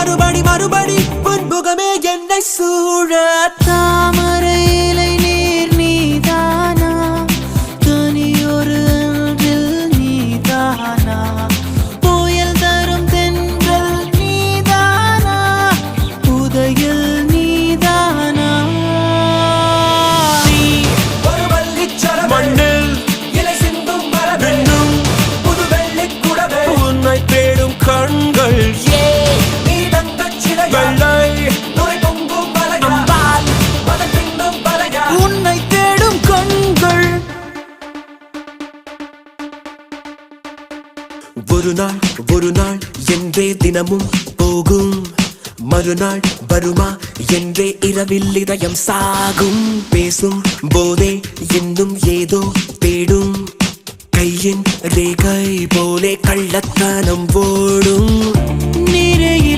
மறுபடி மறுபடி புன்முகமே என்னை சூழ தாமரை இலை நீர் நீதானா தனியொரு அன்றில் நீதானா புயல் தரும் தென்றல் நீதானா புதையல் நீதானா நீ ஒரு வள்ளிச்சரம் மண்ணில் இலை சிந்தும் மரபென்னும் புது வெள்ளிக் குடவே உன்னை தேடும் கண்கள் நீ தங்கச் சிலையா நுரை பொங்கும் மலையால் மதம் பின்னும் பலையா உன்னை தேடும் கண்கள் ஒரு நாள் என்றே தினமும் போகும் மறுநாள் வருமா என்றே இரவில் இதயம் சாகும் பேசும் போதே இன்னும் ஏதோ தேடும் கையின் ரேகை போலே கள்ளத்தனம் ஓடும் நிறையில்